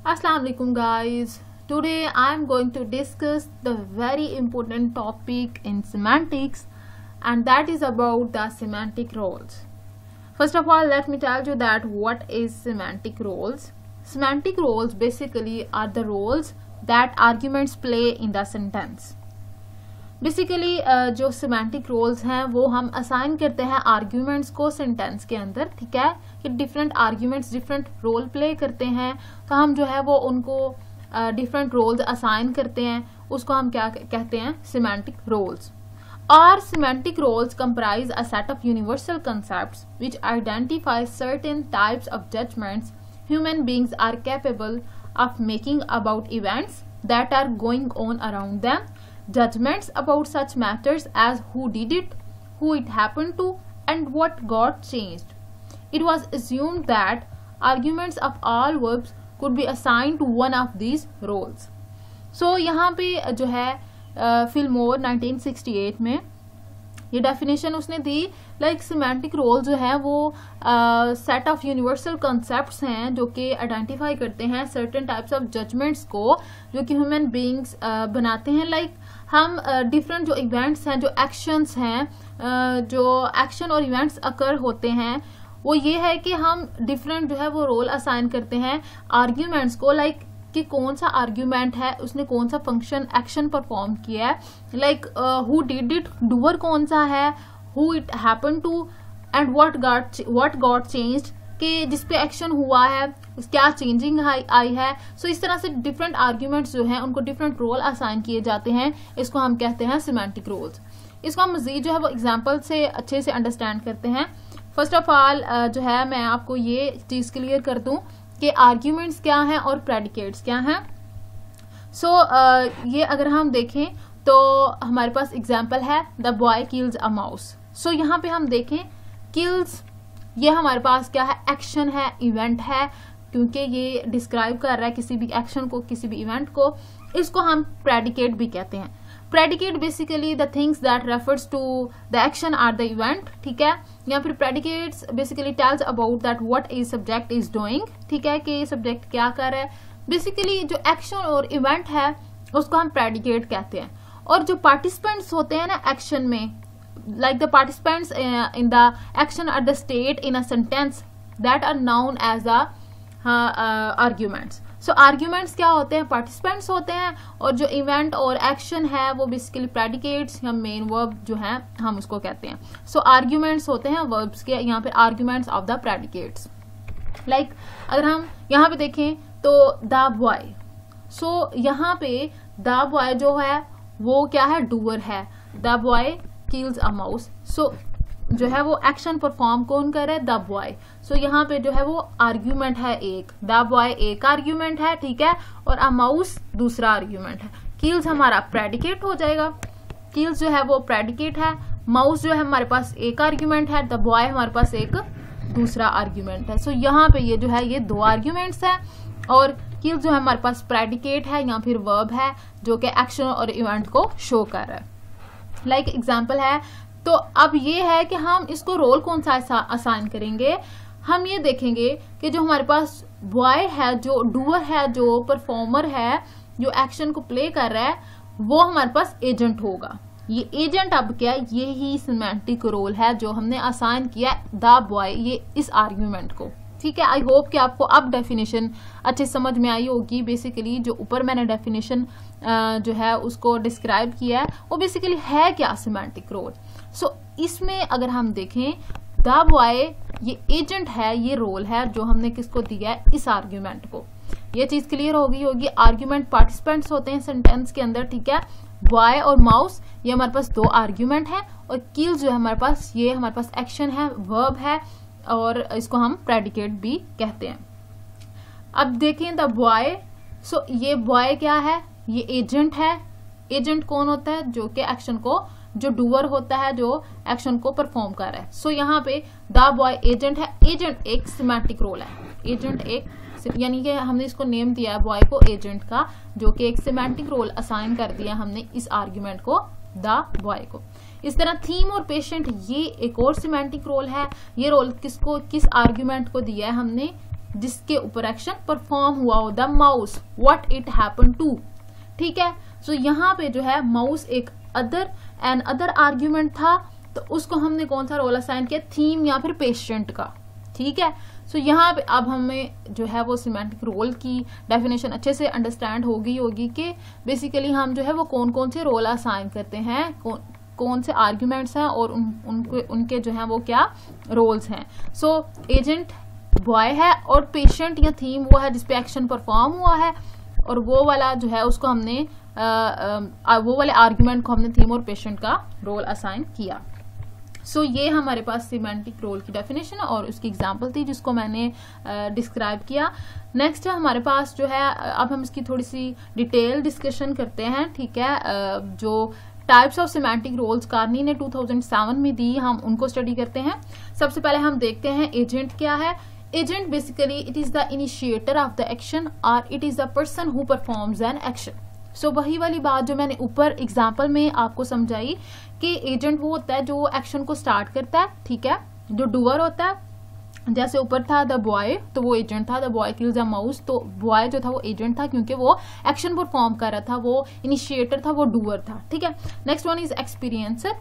Assalamu alaikum guys. Today I am going to discuss the very important topic in semantics, and that is about the semantic roles. First of all, let me tell you that what is semantic roles. Semantic roles basically are the roles that arguments play in the sentence. Basically जो semantic roles हैं वो हम assign करते हैं arguments को sentence के अंदर, ठीक है, कि different arguments different role play करते हैं, तो हम जो है वो उनको डिफरेंट रोल्स असाइन करते हैं, उसको हम क्या कहते हैं, सिमेंटिक रोल्स. और semantic roles comprise a set of universal concepts which identify certain types of judgments human beings are capable of making about events that are going on around them. Judgments about such matters as who did it, who it happened to, and what got changed. It was assumed that arguments of all verbs could be assigned to one of these roles. So यहाँ पे जो है Fillmore 1968 में ये definition उसने दी, like semantic role जो है वो सेट ऑफ यूनिवर्सल कॉन्सेप्ट्स हैं जो कि आइडेंटिफाई करते हैं सर्टेन टाइप्स ऑफ जजमेंट्स को जो कि ह्यूमन बीइंग्स बनाते हैं. लाइक हम डिफरेंट जो इवेंट्स हैं, जो एक्शंस हैं, जो एक्शन और इवेंट्स अकर होते हैं, वो ये है कि हम डिफरेंट जो है वो रोल असाइन करते हैं आर्ग्यूमेंट्स को, लाइक कि कौन सा आर्ग्यूमेंट है, उसने कौन सा फंक्शन एक्शन परफॉर्म किया है, like who did it, doer कौन सा है, who it happen to, and what got changed, कि जिस पे एक्शन हुआ है क्या चेंजिंग आई है. सो इस तरह से डिफरेंट आर्ग्यूमेंट्स जो हैं उनको डिफरेंट रोल असाइन किए जाते हैं. इसको हम कहते हैं सिमेंटिक रोल्स. इसको हम मजीद जो है वो एग्जांपल से अच्छे से अंडरस्टैंड करते हैं. फर्स्ट ऑफ ऑल जो है मैं आपको ये चीज क्लियर कर दूं कि आर्ग्यूमेंट्स क्या हैं और प्रेडिकेट्स क्या हैं. सो ये अगर हम देखें तो हमारे पास एग्जाम्पल है the boy kills a mouse. So यहाँ पे हम देखें किल्स, ये हमारे पास क्या है, एक्शन है, इवेंट है, क्योंकि ये डिस्क्राइब कर रहा है किसी भी एक्शन को, किसी भी इवेंट को. इसको हम प्रेडिकेट भी कहते हैं. Predicate basically the things that refers to the action or the event, ठीक है, या फिर predicates basically tells about that what is subject is doing, ठीक है, कि सब्जेक्ट क्या कर रहा है. बेसिकली जो एक्शन और इवेंट है उसको हम प्रेडिकेट कहते हैं. और जो पार्टिसिपेंट्स होते हैं ना एक्शन में, like the participants in the action at the state in a sentence that are known as the arguments. So arguments क्या होते हैं, participants होते हैं, और जो event और action है वो basically predicates या main verb जो है हम उसको कहते हैं. So arguments होते हैं verbs के, यहाँ पे arguments of the predicates. Like अगर हम यहाँ पे देखें तो the boy. So यहाँ पे the boy जो है वो क्या है, doer है. The boy kills a mouse. So जो है वो एक्शन परफॉर्म कौन कर रहा है, द बॉय. सो यहाँ पे जो है वो आर्ग्यूमेंट है एक, द बॉय एक आर्ग्यूमेंट है, ठीक है, और अ माउस दूसरा आर्ग्यूमेंट है. किल्स हमारा प्रेडिकेट हो जाएगा, किल्स जो है वो प्रेडिकेट है, माउस जो है हमारे पास एक आर्ग्यूमेंट है, द बॉय हमारे पास एक दूसरा आर्ग्यूमेंट है. सो यहाँ पे ये जो है ये दो आर्ग्यूमेंट्स है, और किल्स जो है हमारे पास प्रेडिकेट है या फिर वर्ब है जो कि एक्शन और इवेंट को शो कर रहा है. लाइक एग्जाम्पल है. तो अब ये है कि हम इसको रोल कौन सा असाइन करेंगे. हम ये देखेंगे कि जो हमारे पास बॉय है, जो डूअर है, जो परफॉर्मर है, जो एक्शन को प्ले कर रहा है, वो हमारे पास एजेंट होगा. ये एजेंट अब क्या है, ये ही सिमेंटिक रोल है जो हमने असाइन किया द बॉय, ये इस आर्ग्यूमेंट को, ठीक है. आई होप कि आपको अब डेफिनेशन अच्छे समझ में आई होगी. बेसिकली जो ऊपर मैंने डेफिनेशन जो है उसको डिस्क्राइब किया है वो बेसिकली है क्या, सिमेंटिक रोल. सो इसमें अगर हम देखें द बॉय ये एजेंट है, ये रोल है जो हमने किसको दिया है, इस आर्ग्यूमेंट को. ये चीज क्लियर हो गई होगी. आर्ग्यूमेंट पार्टिसिपेंट्स होते हैं सेंटेंस के अंदर, ठीक है. बॉय और माउस ये हमारे पास दो आर्ग्यूमेंट है, और किल जो है हमारे पास ये हमारे पास एक्शन है, वर्ब है, और इसको हम प्रेडिकेट भी कहते हैं. अब देखें द बॉय. सो ये बॉय क्या है, ये एजेंट है. एजेंट कौन होता है, जो कि एक्शन को, जो डूअर होता है जो एक्शन को परफॉर्म कर रहा है. सो यहाँ पे द बॉय एजेंट है. एजेंट एक सिमेंटिक रोल है, एजेंट एक, यानी कि हमने इसको नेम दिया है बॉय को एजेंट का, जो कि एक सिमेंटिक रोल असाइन कर दिया हमने इस आर्ग्यूमेंट को, द बॉय को. इस तरह थीम और पेशेंट ये एक और सिमेंटिक रोल है. ये रोल किसको, किस आर्ग्यूमेंट को दिया है हमने, जिसके ऊपर एक्शन परफॉर्म हुआ हो, the mouse what it happen to. ठीक है, सो यहाँ पे जो है माउस एक अदर आर्ग्यूमेंट था, तो उसको हमने कौन सा रोल असाइन किया, थीम या फिर पेशेंट का। ठीक है, सो यहाँ पे अब हमें जो है वो सिमेंटिक रोल की डेफिनेशन अच्छे से अंडरस्टैंड होगी कि बेसिकली हम जो है वो कौन कौन से रोल असाइन करते हैं, कौन से आर्ग्यूमेंट्स हैं और उनके जो है वो क्या रोल्स हैं। सो एजेंट बॉय है और पेशेंट या थीम वो है जिसपे एक्शन परफॉर्म हुआ है, और वो वाला जो है उसको हमने वो वाले आर्ग्यूमेंट को हमने थीम और पेशेंट का रोल असाइन किया। सो ये हमारे पास सिमेंटिक रोल की डेफिनेशन है और उसकी एग्जांपल थी जिसको मैंने डिस्क्राइब किया। नेक्स्ट है हमारे पास जो है, अब हम इसकी थोड़ी सी डिटेल डिस्कशन करते हैं। ठीक है, जो types of semantic roles Carnie ने 2007 में दी, हम उनको स्टडी करते हैं। सबसे पहले हम देखते हैं एजेंट क्या है। Agent basically it is the initiator of the action और it is the person who performs an action. So वही वाली बात जो मैंने ऊपर एग्जाम्पल में आपको समझाई कि एजेंट वो होता है जो एक्शन को स्टार्ट करता है। ठीक है, जो डूअर होता है, जैसे ऊपर था द बॉय, तो वो एजेंट था, the boy kills the mouse, तो बॉय जो था वो एजेंट था क्योंकि वो एक्शन परफॉर्म कर रहा था, वो इनिशिएटर था, वो डूअर था। ठीक है, next one is experiencer.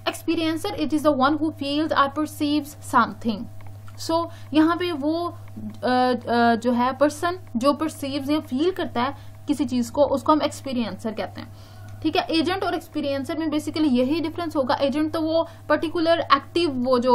Experiencer it is the one who feels और परसीव्स समथिंग। सो यहाँ पे वो जो है पर्सन जो परसीव्स या फील करता है किसी चीज को, उसको हम एक्सपीरियंसर कहते हैं। ठीक है, एजेंट और एक्सपीरियंसर में बेसिकली यही डिफरेंस होगा। एजेंट तो वो पर्टिकुलर एक्टिव वो जो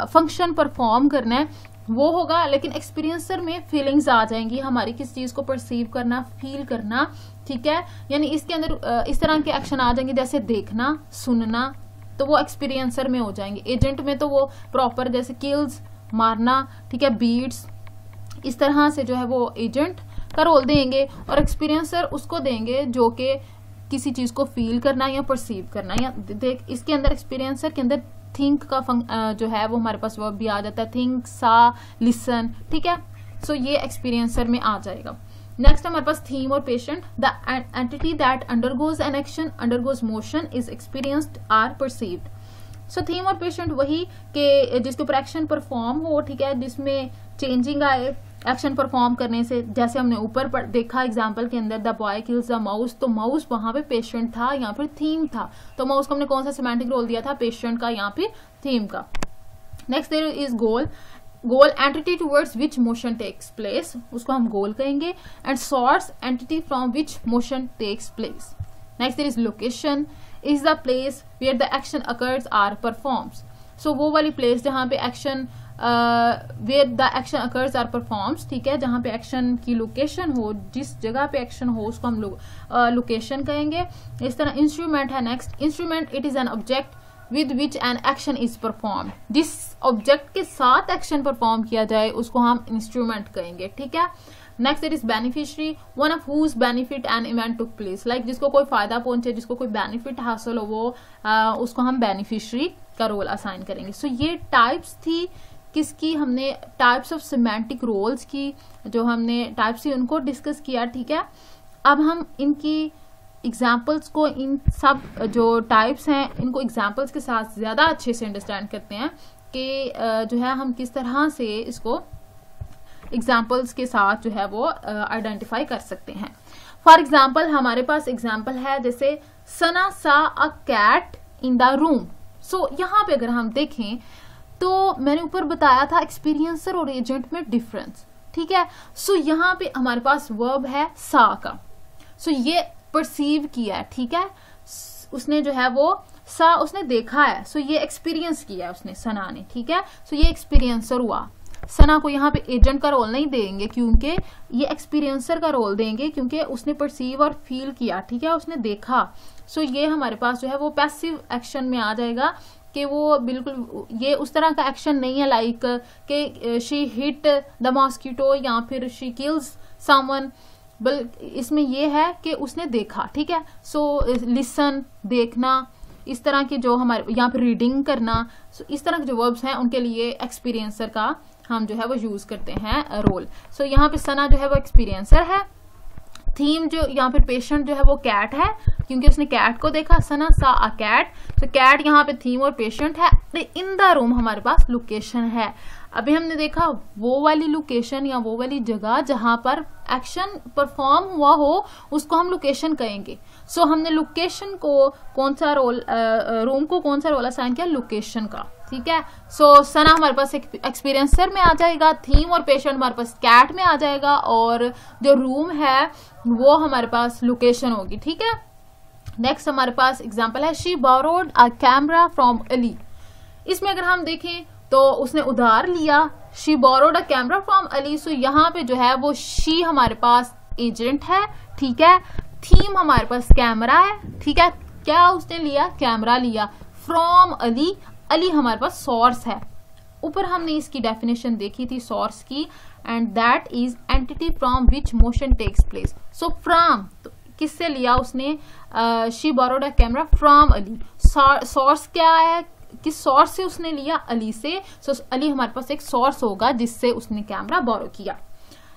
फंक्शन परफॉर्म करना है वो होगा, लेकिन एक्सपीरियंसर में फीलिंग्स आ जाएंगी हमारी, किस चीज को परसीव करना, फील करना। ठीक है, यानी इसके अंदर इस तरह के एक्शन आ जाएंगे जैसे देखना, सुनना, तो वो एक्सपीरियंसर में हो जाएंगे। एजेंट में तो वो प्रॉपर जैसे किल्स, मारना, ठीक है, बीट्स, इस तरह से जो है वो एजेंट का रोल देंगे, और एक्सपीरियंसर उसको देंगे जो कि किसी चीज को फील करना या परसीव करना। या देख इसके अंदर एक्सपीरियंसर के अंदर थिंक का जो है वो हमारे पास वर्ब भी आ जाता है, थिंक, सा, लिसन। ठीक है, सो ये एक्सपीरियंसर में आ जाएगा। नेक्स्ट हमारे पास थीम और patient. The entity that undergoes an action undergoes motion is experienced or perceived. So theme और पेशेंट वही के जिसके ऊपर एक्शन परफॉर्म हो, ठीक है, जिसमें चेंजिंग आए एक्शन परफॉर्म करने से, जैसे हमने ऊपर देखा एग्जांपल के अंदर the boy kills the mouse, तो माउस वहां पे पेशेंट था, यहाँ पर थीम था, तो माउस को हमने कौन सा सिमेंटिक रोल दिया था, पेशेंट का, यहाँ पे थीम का। Next there is goal. Goal entity towards which motion takes place, उसको हम गोल कहेंगे, and source entity from which motion takes place. Next there is location, is the place where the action occurs or performs. So वो वाली place जहां पे action where the action occurs or performs, ठीक है, जहां पे action की location हो, जिस जगह पे एक्शन हो उसको हम लोग लोकेशन कहेंगे। इस तरह इंस्ट्रूमेंट है। Next, instrument it is an object with which an action is performed. जिस ऑब्जेक्ट के साथ एक्शन परफॉर्म किया जाए उसको हम इंस्ट्रूमेंट कहेंगे। ठीक है, next it is beneficiary, one of whose benefit an event took place. Like जिसको कोई फायदा पहुंचे, जिसको कोई बेनिफिट हासिल हो, वो उसको हम बेनिफिशियरी का रोल असाइन करेंगे। सो ये टाइप्स थी किसकी, हमने टाइप्स ऑफ सिमेंटिक रोल्स की जो हमने टाइप्स थी उनको डिस्कस किया। ठीक है, अब हम इनकी एग्जाम्पल्स को, इन सब जो टाइप्स हैं इनको एग्जाम्पल्स के साथ ज्यादा अच्छे से अंडरस्टैंड करते हैं कि जो है हम किस तरह से इसको एग्जाम्पल्स के साथ जो है वो आइडेंटिफाई कर सकते हैं। फॉर एग्जाम्पल हमारे पास एग्जाम्पल है जैसे Sana saw a cat in the room. So यहाँ पे अगर हम देखें तो मैंने ऊपर बताया था एक्सपीरियंसर और एजेंट में डिफरेंस। ठीक है, सो यहाँ पे हमारे पास वर्ब है सा का। सो ये परसीव किया है, ठीक है, उसने जो है वो सा उसने देखा है, सो ये एक्सपीरियंस किया है उसने, सना ने। ठीक है, सो ये एक्सपीरियंसर हुआ। सना को यहाँ पे एजेंट का रोल नहीं देंगे क्योंकि ये एक्सपीरियंसर का रोल देंगे क्योंकि उसने परसीव और फील किया। ठीक है, उसने देखा। सो ये हमारे पास जो है वो पैसिव एक्शन में आ जाएगा कि वो बिल्कुल ये उस तरह का एक्शन नहीं है लाइक कि शी हिट द मॉस्किटो या फिर शी किल्स समवन, बल्कि इसमें ये है कि उसने देखा। ठीक है, सो लिसन, देखना, इस तरह के जो हमारे यहाँ पे रीडिंग करना, सो इस तरह के जो वर्ब्स हैं उनके लिए एक्सपीरियंसर का हम जो है वो यूज करते हैं रोल। सो यहाँ पे सना जो है वो एक्सपीरियंसर है। थीम जो यहाँ पे पेशेंट जो है वो कैट है क्योंकि उसने कैट को देखा, सना सा अ कैट। तो कैट यहाँ पे थीम और पेशेंट है। इन द रूम हमारे पास लोकेशन है। अभी हमने देखा वो वाली लोकेशन या वो वाली जगह जहां पर एक्शन परफॉर्म हुआ हो उसको हम लोकेशन कहेंगे। सो हमने लोकेशन को कौन सा रोल, रूम को कौन सा रोल असाइन किया, लोकेशन का, ठीक है। सो सना हमारे पास एक्सपीरियंसर में आ जाएगा, थीम और पेशेंट हमारे पास कैट में आ जाएगा, और जो रूम है वो हमारे पास लोकेशन होगी, ठीक है। नेक्स्ट हमारे पास एग्जांपल है she borrowed a camera from Ali. इसमें अगर हम देखें तो उसने उधार लिया, she borrowed a camera from Ali. So यहाँ पे जो है वो शी हमारे पास एजेंट है, ठीक है। थीम हमारे पास कैमरा है, ठीक है। क्या उसने लिया, कैमरा लिया। फ्रॉम अली, अली हमारे पास सोर्स है। ऊपर हमने इसकी डेफिनेशन देखी थी सोर्स की, and that is entity from which motion takes place. So from किससे लिया उसने, she borrowed a camera from Ali. Source क्या है, किस सोर्स से उसने लिया, अली से। सो अली हमारे पास एक सोर्स होगा जिससे उसने कैमरा बोरो किया।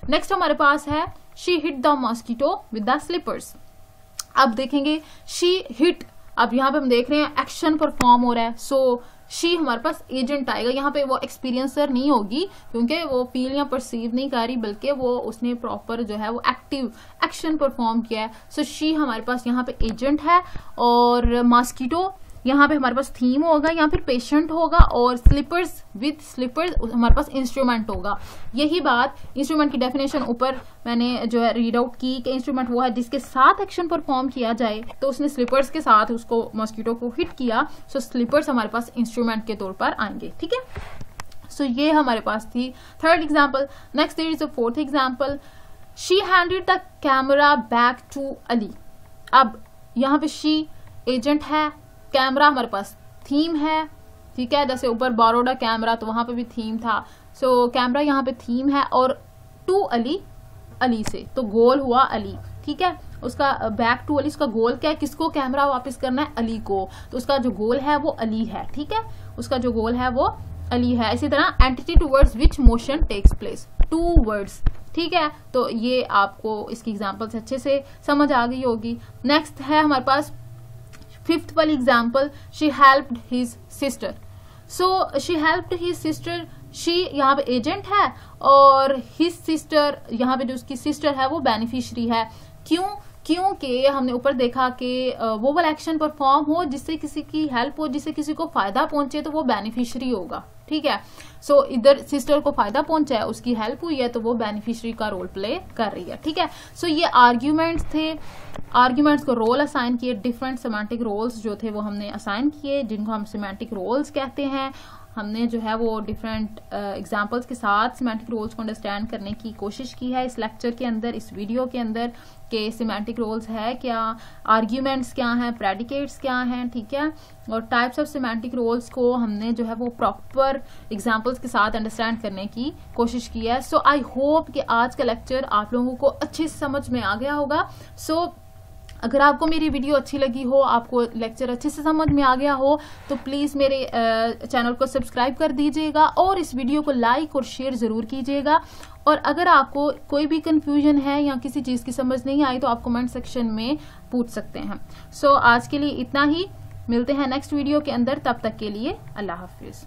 नेक्स्ट हमारे पास है she hit the mosquito with the slippers. अब देखेंगे शी हिट, अब यहाँ पे हम देख रहे हैं एक्शन परफॉर्म हो रहा है। सो शी हमारे पास एजेंट आएगा, यहाँ पे वो एक्सपीरियंसर नहीं होगी क्योंकि वो फील या परसीव नहीं कर रही, बल्कि वो उसने प्रॉपर जो है वो एक्टिव एक्शन परफॉर्म किया है। सो शी हमारे पास यहाँ पे एजेंट है, और मॉस्किटो यहाँ पे हमारे पास थीम होगा, यहाँ फिर पेशेंट होगा, और स्लीपर्स विद स्लीपर्स हमारे पास इंस्ट्रूमेंट होगा। यही बात इंस्ट्रूमेंट की डेफिनेशन ऊपर मैंने जो है रीड आउट की कि इंस्ट्रूमेंट वो है जिसके साथ एक्शन परफॉर्म किया जाए। तो उसने स्लीपर्स के साथ उसको मॉस्किटो को हिट किया, सो स्लीपर्स हमारे पास इंस्ट्रूमेंट के तौर पर आएंगे, ठीक है। सो ये हमारे पास थी third example. Next there is a fourth example, she handed the camera back to Ali. अब यहाँ पे शी एजेंट है, कैमरा हमारे पास थीम है, ठीक है। जैसे ऊपर बोरोडा कैमरा तो वहां पे भी थीम था। सो कैमरा यहाँ पे थीम है, और टू अली, अली से, तो गोल हुआ अली, ठीक है। उसका बैक टू अली, उसका गोल क्या है, किसको कैमरा वापस करना है, अली को। तो उसका जो गोल है वो अली है, ठीक है। उसका जो गोल है वो अली है। इसी तरह entity towards which motion takes place, towards, ठीक है। तो ये आपको इसकी एग्जाम्पल से अच्छे से समझ आ गई होगी। नेक्स्ट है हमारे पास फिफ्थ वाली example, she helped his sister. So she helped his sister, she यहाँ पे एजेंट है, और हिज सिस्टर यहाँ पे जो उसकी सिस्टर है वो बेनिफिशियरी है। क्यों, क्योंकि हमने ऊपर देखा कि वो वाला एक्शन परफॉर्म हो जिससे किसी की हेल्प हो, जिससे किसी को फायदा पहुंचे, तो वो बेनिफिशियरी होगा, ठीक है। सो इधर सिस्टर को फायदा पहुंचा है, उसकी हेल्प हुई है, तो वो बेनिफिशियरी का रोल प्ले कर रही है, ठीक है। सो ये आर्ग्यूमेंट्स थे, आर्ग्यूमेंट्स को रोल असाइन किए, डिफरेंट सिमेंटिक रोल्स जो थे वो हमने असाइन किए, जिनको हम सिमेंटिक रोल्स कहते हैं। हमने जो है वो डिफरेंट एग्जांपल्स के साथ सिमेंटिक रोल्स को अंडरस्टैंड करने की कोशिश की है इस लेक्चर के अंदर, इस वीडियो के अंदर, कि सिमेंटिक रोल्स है क्या, आर्ग्यूमेंट्स क्या हैं, प्रेडिकेट्स क्या हैं, ठीक है। और टाइप्स ऑफ सिमेंटिक रोल्स को हमने जो है वो प्रॉपर एग्जांपल्स के साथ अंडरस्टैंड करने की कोशिश की है। सो आई होप कि आज का लेक्चर आप लोगों को अच्छे से समझ में आ गया होगा। सो अगर आपको मेरी वीडियो अच्छी लगी हो, आपको लेक्चर अच्छे से समझ में आ गया हो, तो प्लीज़ मेरे चैनल को सब्सक्राइब कर दीजिएगा, और इस वीडियो को लाइक और शेयर ज़रूर कीजिएगा। और अगर आपको कोई भी कंफ्यूजन है या किसी चीज़ की समझ नहीं आई तो आप कमेंट सेक्शन में पूछ सकते हैं। सो आज के लिए इतना ही, मिलते हैं नेक्स्ट वीडियो के अंदर, तब तक के लिए अल्लाह हाफिज़।